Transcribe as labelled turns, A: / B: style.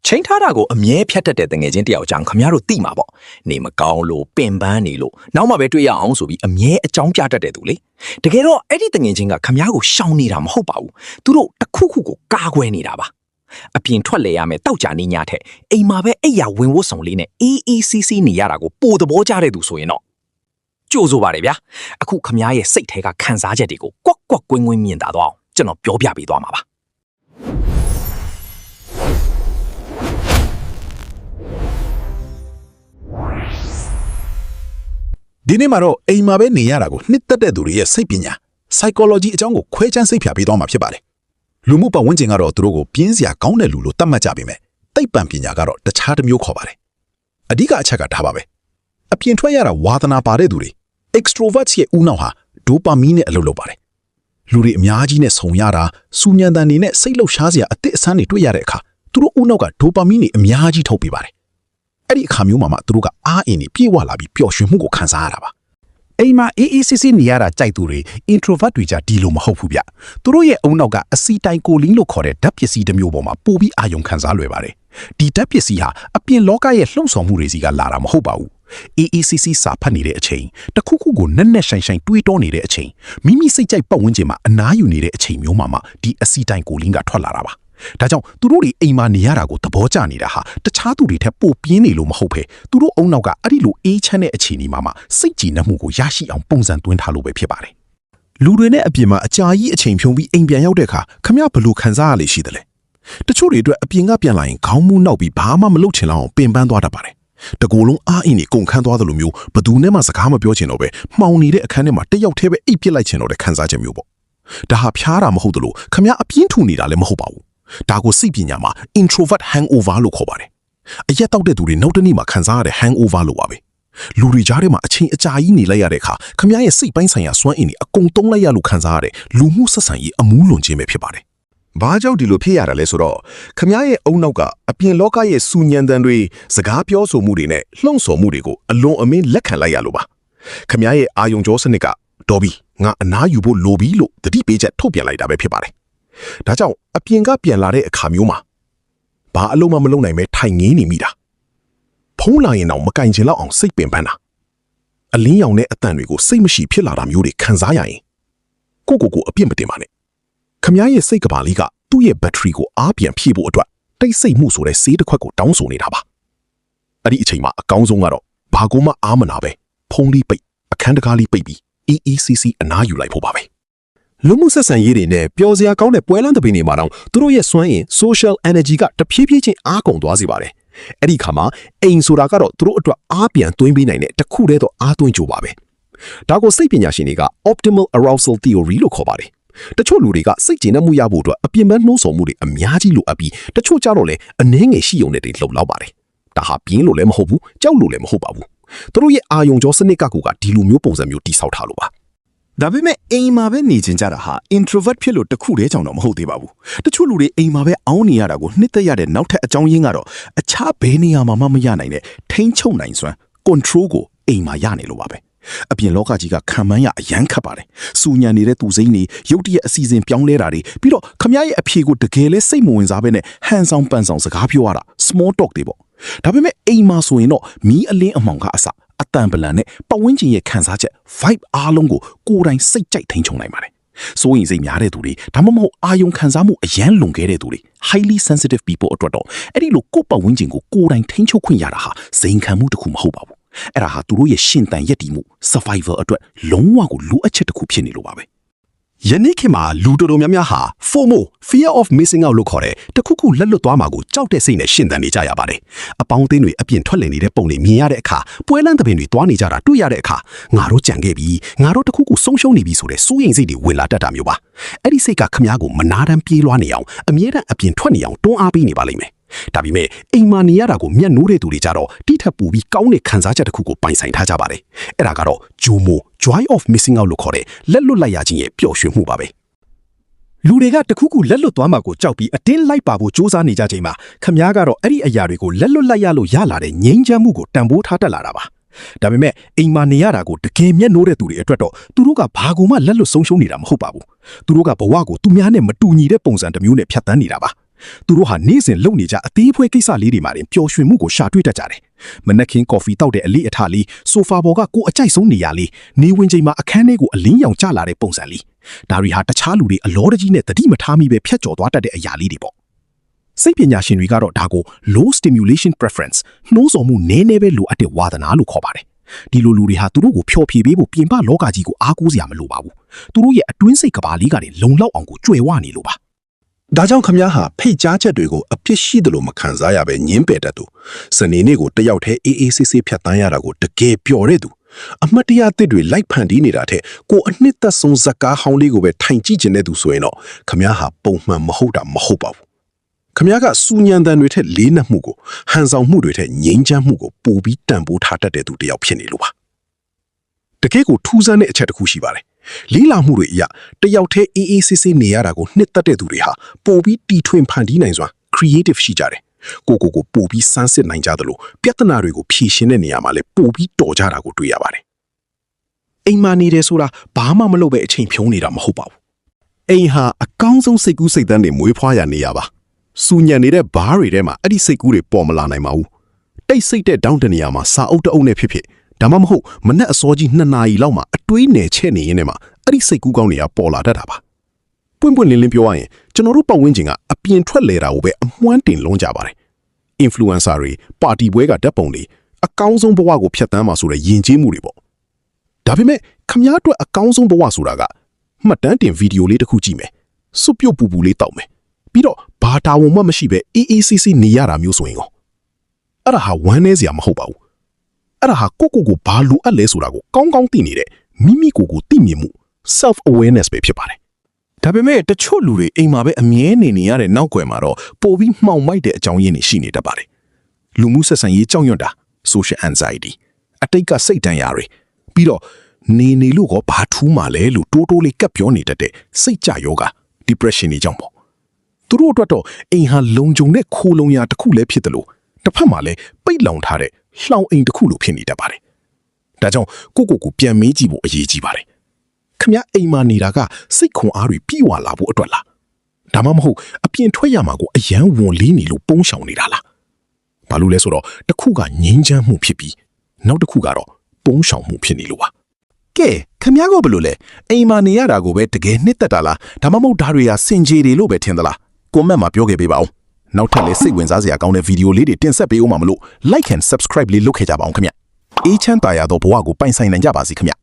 A: ချိန်ထားတာကိုအမြဲဖြတ်တတ်တဲ့တငယ်ချင်းတယောက်ကြောင့်ခမရတို့တိမှာပေါ့နေမကောင်းလို့ပင်ပန်းနေလို့နောက်မှပဲတွေ့ရအောင်ဆိုပြီးအမြဲအကြောင်းပြတတ်တဲ့သူလေတကယ်တော့အဲ့ဒီတငယ်ချင်းကခမရကိုရှောင်နေတာမဟုတ်ပါဘူးသူတို့တစ်ခုခုကိုကာကွယ်နေတာပါအပြင်ထွက်လေရမယ်တောက်ကြနေညထက်အိမ်မှာပဲအိယာဝင်ဝတ်ဆောင်လေးနဲ့အေးအေးဆေးဆေးနေရတာကိုပိုသဘောကျတဲ့သူဆိုရင်တော့ကြိုးဆိုပါတယ်ဗျာအခုခမရရဲ့စိတ်ထဲကခံစားချက်တွေကိုကွက်ကွက်ကွင်းကွင်းမြင်တာတော့ကျွန်တော်ပြောပြပေးသွားမှာပါ
B: ဒီနေ့မှာတော့အိမ်မှာပဲနေရတာကိုနှစ်သက်တဲ့သူတွေရဲ့စိတ်ပညာ psychology အကြောင်းကိုခွဲခြမ်းစိတ်ဖြာပေးသွားမှာဖြစ်ပါတယ်လူမှုပတ်ဝန်းကျင်ကတော့သူတို့ကိုပြင်းစရာကောင်းတဲ့လူလို့သတ်မှတ်ကြပေမဲ့သိပ္ပံပညာကတော့တခြားတစ်မျိုးခေါ်ပါတယ်အဓိကအချက်ကဒါပါပဲအပြင်ထွက်ရတာဝါသနာပါတဲ့သူတွေ extroverts ရဲ့ဦးနှောက်ဟာ dopamine နဲ့အလုပ်လုပ်ပါတယ်လူတွေအများကြီးနဲ့ဆုံရတာစူညံတန်နေနဲ့စိတ်လှုပ်ရှားစရာအသစ်အဆန်းတွေတွေ့ရတဲ့အခါသူတို့ဦးနှောက်က dopamine တွေအများကြီးထုတ်ပေးပါတယ်အဲ့ဒီအခါမျိုးမှာသူတို့ကအားအင်တွေပြေဝလာပြီးပျော်ရွှင်မှုကိုခံစားရတာပါအိမ်မှာအေးအေးဆေးဆေးနေရတာကြိုက်သူတွေ introvert တွေကြဒီလိုမဟုတ်ဘူးဗျသူတို့ရဲ့အုံနောက်ကအစီတိုင်ကိုလင်းလို့ခေါ်တဲ့ဓာတ်ပစ္စည်းတစ်မျိုးပေါ်မှာပို့ပြီးအာရုံခံစားလွယ်ပါတယ်ဒီဓာတ်ပစ္စည်းဟာအပြင်လောကရဲ့လှုံ့ဆော်မှုတွေစီကလာတာမဟုတ်ပါဘူးအေးအေးဆေးဆေးစာဖတ်နေတဲ့အချိန်တခုခုကိုနက်နက်ရှိုင်ရှိုင်တွေးတောနေတဲ့အချိန်မိမိစိတ်ကြိုက်ပတ်ဝန်းကျင်မှာအနားယူနေတဲ့အချိန်မျိုးမှာဒီအစီတိုင်ကိုလင်းကထွက်လာတာပါဒါကြောင့်သူတို့တွေအိမ်မှာနေရတာကိုသဘောကျနေတာဟာတခြားသူတွေထက်ပိုပြင်းနေလို့မဟုတ်ဘဲသူတို့အုံနောက်ကအဲ့ဒီလိုအေးချမ်းတဲ့အခြေအနေမှာစိတ်ကြည်နက်မှုကိုရရှိအောင်ပုံစံသွင်းထားလို့ပဲဖြစ်ပါတယ်လူတွေနဲ့အပြင်မှာအကြာကြီးအချိန်ဖြုံပြီးအိမ်ပြန်ရောက်တဲ့အခါခမရဘလို့ခံစားရလေရှိတယ်လေတချို့တွေအတွက်အပြင်ကပြန်လာရင်ခေါင်းမူးနောက်ပြီးဘာမှမလုပ်ချင်လောက်အောင်ပင်ပန်းသွားတတ်ပါတယ်တကူလုံးအားအင်းတွေကုန်ခန်းသွားတယ်လို့မျိုးဘသူနဲ့မှစကားမပြောချင်တော့ပဲမှောင်နေတဲ့အခန်းထဲမှာတယောက်တည်းပဲအိပ်ပစ်လိုက်ချင်တော့တဲ့ခံစားချက်မျိုးပေါ့ဒါဟာဖျားတာမဟုတ်သလိုခမရအပြင်းထူနေတာလည်းမဟုတ်ပါဘူးဒါကိုစိတ်ပညာမှာ introvert hangover လို့ခေါ်ပါတယ်အရက်တောက်တဲ့သူတွေနောက်တနေ့မှာခံစားရတဲ့ hangover လို့ပါပဲလူတွေကြားထဲမှာအချိန်အကြာကြီးနေလိုက်ရတဲ့အခါခမရဲ့စိတ်ပိုင်းဆိုင်ရာစွမ်းအင်တွေအကုန်တုံးလိုက်ရလို့ခံစားရတဲ့လူမှုဆက်ဆံရေးအမူးလွန်ခြင်းပဲဖြစ်ပါတယ်ဘာကြောင့်ဒီလိုဖြစ်ရတာလဲဆိုတော့ခမရဲ့အုံနောက်ကအပြင်လောကရဲ့စူညံတန်တွေစကားပြောဆိုမှုတွေနဲ့လှုံ့ဆော်မှုတွေကိုအလွန်အမင်းလက်ခံလိုက်ရလို့ပါခမရဲ့အာယုံကြောစနစ်ကတော်ပြီငါအနားယူဖို့လိုပြီလို့တတိပေးချက်ထုတ်ပြန်လိုက်တာပဲဖြစ်ပါတယ်ဒါကြောင့်အပြင်ကပြန်လာတဲ့အခါမျိုးမှာဘာအလုံးမမလုံးနိုင်ပဲထိုင်ငင်းနေမိတာဖုံးလာရင်တော့မကင်ချင်တော့အောင်စိတ်ပင်ပန်းတာအလင်းရောင်တဲ့အတန်တွေကိုစိတ်မရှိဖြစ်လာတာမျိုးတွေခံစားရရင်ကိုအပြစ်မတင်ပါနဲ့ခမရဲ့စိတ်ကဘာလေးကသူ့ရဲ့ဘက်ထရီကိုအားပြန်ဖြည့်ဖို့အတွက်တိတ်ဆိတ်မှုဆိုတဲ့ဆေးတစ်ခွက်ကိုတောင်းဆိုနေတာပါအဲ့ဒီအချိန်မှာအကောင်းဆုံးကတော့ဘာကိုမှအားမနာပဲဖုံးလေးပိတ်အခန်းတကားလေးပိတ်ပြီး EECC အနားယူလိုက်ဖို့ပါပဲလူမှုဆက်ဆံရေးတွေနဲ့ပျော်စရာကောင်းတဲ့ပွဲလမ်းသဘင်တွေမှာတော့သူတို့ရဲ့စွမ်းအင် social energy ကတဖြည်းဖြည်းချင်းအားကုန်သွားစေပါတယ်။အဲ့ဒီခါမှာအိမ်ဆိုတာကတော့သူတို့အတွက်အားပြန်သွင်းပေးနိုင်တဲ့တစ်ခုတည်းသောအားသွင်းကြိုးပါပဲ။ဒါကိုစိတ်ပညာရှင်တွေက optimal arousal theory လို့ခေါ်ပါတယ်။တချို့လူတွေကစိတ်ကျဉ်မှုရဖို့အတွက်အပြင်းပန်းနှိုးဆော်မှုတွေအများကြီးလိုအပ်ပြီးတချို့ကြတော့လည်းအနှဲငယ်ရှိုံနဲ့တွေလှုပ်လောက်ပါတယ်။ဒါဟာပြင်းလို့လည်းမဟုတ်ဘူးကြောက်လို့လည်းမဟုတ်ပါဘူး။သူတို့ရဲ့အာယုံကြောစနစ်ကကူကဒီလိုမျိုးပုံစံမျိုးတိဆောက်ထားလို့ပါဒါပေမဲ့အိမ်မှာပဲနေချင်ကြတာဟာ introvert ဖြစ်လို့တခုတည်းကြောင့်တော့မဟုတ်သေးပါဘူးတချို့လူတွေအိမ်မှာပဲအောင်းနေရတာကိုနှစ်သက်ရတဲ့နောက်ထပ်အကြောင်းရင်းကတော့အခြားဘယ်နေရာမှာမှမရနိုင်တဲ့ထိန်းချုပ်နိုင်စွမ်း control ကိုအိမ်မှာရနေလို့ပါပဲအပြင်လောကကြီးကခံမှန်းရအရန်ခတ်ပါတယ်စူညံနေတဲ့သူစိမ့်တွေရုတ်တရက်အစီအစဉ်ပြောင်းလဲတာတွေပြီးတော့ခမရဲ့အဖြေကိုတကယ်လဲစိတ်မဝင်စားဘဲနဲ့ဟန်ဆောင်ပန်ဆောင်စကားပြောရတာ small talk တွေပေါ့ဒါပေမဲ့အိမ်မှာဆိုရင်တော့မီးအလင်းအမှောင်ကအစအတန်ပလန်နဲ့ပတ်ဝန်းကျင်ရဲ့ခံစားချက် vibe အားလုံးကိုကိုယ်တိုင်စိတ်ကြိုက်ထိန်းချုပ်နိုင်ပါတယ်။စိုးရင်စိတ်များတဲ့သူတွေဒါမှမဟုတ်အာယုံခံစားမှုအရန်လွန်ခဲ့တဲ့သူတွေ highly sensitive people အတွက်တော့အဲ့ဒီလိုကိုယ့်ပတ်ဝန်းကျင်ကိုကိုယ်တိုင်ထိန်းချုပ်ခွင့်ရတာဟာစိန်ခံမှုတစ်ခုမဟုတ်ပါဘူး။အဲ့ဒါဟာသူတို့ရဲ့ရှင်သန်ရည်တည်မှု survival အတွက်လုံးဝကိုလိုအပ်ချက်တစ်ခုဖြစ်နေလို့ပါပဲ။ယနေ့ခေတ်မှာလူတော်တော်များများဟာ FOMO fear of missing out လို့ခေါ်တဲ့တခုခုလက်လွတ်သွားမှာကိုကြောက်တဲ့စိတ်နဲ့ရှင်သန်နေကြရပါတယ်။အပေါင်းအသင်းတွေအပြင်ထွက်လည်နေတဲ့ပုံတွေမြင်ရတဲ့အခါပွဲလမ်းသဘင်တွေတွားနေကြတာတွေ့ရတဲ့အခါငါတို့ကြံခဲ့ပြီငါတို့တခုခုဆုံးရှုံးနေပြီဆိုတဲ့စိုးရိမ်စိတ်တွေဝင်လာတတ်တာမျိုးပါ။အဲ့ဒီစိတ်ကခမားကိုမနာတမ်းပြေးလွှားနေအောင်အမြဲတမ်းအပြင်ထွက်နေအောင်တွန်းအားပေးနေပါလိမ့်မယ်။ဒါပေမဲ့အိမ်မှာနေရတာကိုမျက်နှိုးတဲ့သူတွေကြတော့တိထက်ပူပြီးကောင်းတဲ့ခံစားချက်တစ်ခုကိုပိုင်ဆိုင်ထားကြပါတယ်။အဲ့ဒါကတော့ JOMO joy of missing out လို့ခေါ်တဲ့လက်လွတ်လိုက်ရခြင်းရဲ့ပျော်ရွှင်မှုပါပဲ။လူတွေကတခုခုလက်လွတ်သွားမှာကိုကြောက်ပြီးအတင်းလိုက်ပါဖို့စ조사နေကြချိန်မှာခမားကတော့အဲ့ဒီအရာတွေကိုလက်လွတ်လိုက်ရလို့ရလာတဲ့ငြိမ်းချမ်းမှုကိုတန်ဖိုးထားတတ်လာတာပါ။ဒါပေမဲ့အိမ်မှာနေရတာကိုတကယ်မျက်နှိုးတဲ့သူတွေအတွက်တော့သူတို့ကဘာကိုမှလက်လွတ်ဆုံးရှုံးနေတာမဟုတ်ပါဘူး။သူတို့ကဘဝကိုသူများနဲ့မတူညီတဲ့ပုံစံတစ်မျိုးနဲ့ဖြတ်သန်းနေတာပါ။
C: သူတို့ဟာနေ့စဉ်လုံနေကြအသေးဖွဲကိစ္စလေးတွေမှာတင်ပျော်ရွှင်မှုကိုရှာတွေ့တတ်ကြတယ်မနက်ခင်းကော်ဖီတောက်တဲ့အလေးအထလေးဆိုဖာပေါ်ကကိုအကြိုက်ဆုံးနေရာလေးနေဝင်ချိန်မှာအခန်းထဲကိုအလင်းရောင်ကျလာတဲ့ပုံစံလေးဒါတွေဟာတခြားလူတွေအလောတကြီးနဲ့တတိမထားမိပဲဖြတ်ကျော်သွားတတ်တဲ့အရာလေးတွေပေါ့စိတ်ပညာရှင်တွေကတော့ဒါကို low stimulation preference နှိုးဆော်မှုနည်းနည်းပဲလိုအပ်တဲ့ဝါသနာလို့ခေါ်ပါတယ်ဒီလိုလူတွေဟာသူတို့ကိုဖျော်ဖြေပေးဖို့ပြင်ပလောကကြီးကိုအားကိုးစရာမလိုပါဘူးသူတို့ရဲ့အတွင်းစိတ်ကဘာလေးကနေလုံလောက်အောင်ကိုကြွယ်ဝနေလို့ပါ
B: ဒါကြောင့်ခမည်းဟာဖိတ်ကြားချက်တွေကိုအပြစ်ရှိတယ်လို့မခံစားရပဲညင်းပယ်တတ်သူစနေနေ့ကိုတယောက်တည်းအေးအေးဆေးဆေးဖြတ်တန်းရတာကိုတကယ်ပျော်တဲ့သူအမတ်တရားအသစ်တွေလိုက်ဖန်တီးနေတာတဲ့ကိုအနှစ်သက်ဆုံးဇကားဟောင်းလေးကိုပဲထိုင်ကြည့်ခြင်းတဲ့သူဆိုရင်တော့ခမည်းဟာပုံမှန်မဟုတ်တာမဟုတ်ပါဘူးခမည်းကစူညံတန်တွေထက်လေးနက်မှုကိုဟန်ဆောင်မှုတွေထက်ငြိမ်းချမ်းမှုကိုပိုပြီးတန်ဖိုးထားတတ်တဲ့သူတယောက်ဖြစ်နေလို့ပါတကယ်ကိုထူးဆန်းတဲ့အချက်တစ်ခုရှိပါတယ်လေးလာမှုတွေအရတယောက်တည်းအေးအေးဆေးဆေးနေရတာကိုနှစ်သက်တဲ့သူတွေဟာပိုပြီးတီထွင်ဖန်တီးနိုင်စွာ creative ရှိကြတယ်ကိုပိုပြီးစမ်းစစ်နိုင်ကြသလိုပြဿနာတွေကိုဖြေရှင်းတဲ့နေရာမှာလည်းပိုပြီးတော်ကြတာကိုတွေ့ရပါတယ်အိမ်မှာနေတယ်ဆိုတာဘာမှမလုပ်ပဲအချိန်ဖြုံးနေတာမဟုတ်ပါဘူးအိမ်ဟာအကောင်းဆုံးစိတ်ကူးစိတ်သန်းတွေမွေးဖွားရနေရပါစူညံနေတဲ့ဘားတွေထဲမှာအဲ့ဒီစိတ်ကူးတွေပေါ်မလာနိုင်ပါဘူးတိတ်ဆိတ်တဲ့ဒေါင်းတနေရာမှာစာအုပ်တအုပ်နဲ့ဖြစ်ဒါမှမဟုတ်မနဲ့အစောကြီး2နာရီလောက်မှအတွေးနယ်ချက်နေရင်းနဲ့မှအဲ့ဒီစိတ်ကူးကောင်းတွေကပေါ်လာတတ်တာပါပွင့်ပွင့်လင်းလင်းပြောရရင်ကျွန်တော်တို့ပတ်ဝန်းကျင်ကအပြင်ထွက်လေတာကိုပဲအမွှမ်းတင်လုံးကြပါတယ် influencer တွေပါတီပွဲကဓာတ်ပုံတွေအကောင်းဆုံးဘဝကိုဖျက်ဆီးမှာဆိုတဲ့ယဉ်ကျေးမှုတွေပေါ့ဒါပေမဲ့ခမည်းအတွက်အကောင်းဆုံးဘဝဆိုတာကမှတ်တမ်းတင်ဗီဒီယိုလေးတစ်ခုကြည့်မယ်စွပ်ပြုတ်ပူပူလေးတောက်မယ်ပြီးတော့ဘာတာဝန်မှမရှိပဲအေးအေးဆေးဆေးနေရတာမျိုးဆိုရင်ကောအဲ့ဒါဟာဝမ်းနည်းစရာမဟုတ်ပါဘူးအဲ့ဒါဟာကိုဘာလိုအပ်လဲဆိုတာကိုကောင်းကောင်းသိနေတဲ့မိမိကိုသိမြင်မှု self awareness ပဲဖြစ်ပါတယ်ဒါပေမဲ့တချို့လူတွေအိမ်မှာပဲအမြဲနေရတဲ့နောက်ွယ်မှာတော့ပိုပြီးမှောင်မိုက်တဲ့အကြောင်းရင်းတွေရှိနေတတ်ပါတယ်လူမှုဆက်ဆံရေးကြောက်ရွံ့တာ social anxiety အတိတ်ကစိတ်တန်ရာတွေပြီးတော့နေလို့ကဘာထူးမှလဲလို့တိုးလေးကပ်ပြောနေတတ်တဲ့စိတ်ကြယောဂ depression တွေကြောင့်ပေါ့သူတို့အတွက်တော့အိမ်ဟာလုံခြုံတဲ့ခိုးလုံရာတစ်ခုလည်းဖြစ်တယ်လို့တစ်ဖက်မှာလည်းပိတ်လောင်ထားတဲ့လှောင်အိမ်တစ်ခုလိုဖြစ်နေတတ်ပါတယ်ဒါကြောင့်ကိုပြန်မေးကြည့်ဖို့အရေးကြီးပါတယ်ခမည်းအိမ်မှာနေတာကစိတ်ခွန်အားတွေပြီးဝလာဖို့အတွက်လားဒါမှမဟုတ်အပြင်ထွက်ရမှာကိုအယမ်းဝန်လေးနေလို့ပုံရှောင်နေတာလားဘာလို့လဲဆိုတော့တစ်ခုကငြိမ်းချမ်းမှုဖြစ်ပြီးနောက်တစ်ခုကတော့ပုံရှောင်မှုဖြစ်နေလို့ပါကဲခမည်းကဘလို့လဲအိမ်မှာနေရတာကိုပဲတကယ်နှစ်သက်တာလားဒါမှမဟုတ်ဓာတ်တွေကစင်ကြေတွေလို့ပဲထင်သလားကွန်မန့်မှာပြောခဲ့ပေးပါဦးနောက်ထပ်လည်းစိတ်ဝင်စားစရာကောင်းတဲ့ဗီဒီယိုလေးတွေတင်ဆက်ပေးဦးမှာမလို့ like and subscribe လေးလုပ်ခဲ့ကြပါအောင်ခင်ဗျအေးချမ်းသာရသောဘဝကိုပိုင်ဆိုင်နိုင်ကြပါစေခင်ဗျ